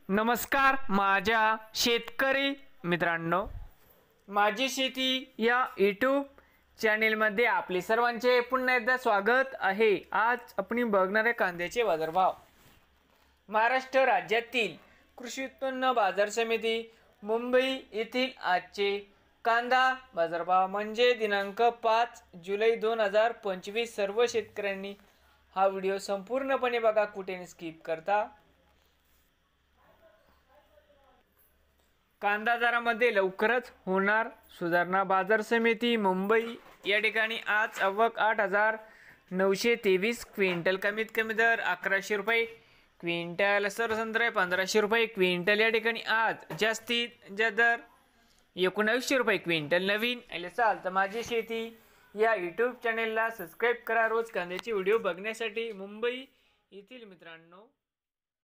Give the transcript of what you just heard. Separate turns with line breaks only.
नमस्कार माझ्या शेतकरी मित्रांनो, माझी शेती या यूट्यूब चॅनेलमध्ये आपले सर्वांचे पुन्हा एकदा स्वागत आहे। आज आपण बघणार आहे कांद्याचे बाजारभाव। महाराष्ट्र राज्यातील कृषी उत्पन्न बाजार समिती मुंबई येथील आजचे कांदा बाजारभाव म्हणजे दिनांक 5 जुलै 2025। सर्व शेतकऱ्यांनी हा व्हिडिओ संपूर्णपणे बघा, कुठे स्किप करता। कांदा दरामध्ये लवकरच होणार सुधारणा। बाजार समिती मुंबई या ठिकाणी आज आवक 8,923 क्विंटल, कमीत कमी दर 1100 रुपये क्विंटल, सरसंत्र 1500 रुपये क्विंटल या ठिकाणी आज जास्तीत जास्त दर 1900 रुपये क्विंटल। नवीन आले असाल तर माझी शेती या यूट्यूब चॅनेलला सबस्क्राईब करा रोज कांद्याचे व्हिडिओ बघण्यासाठी। मुंबई येथील मित्रांनो,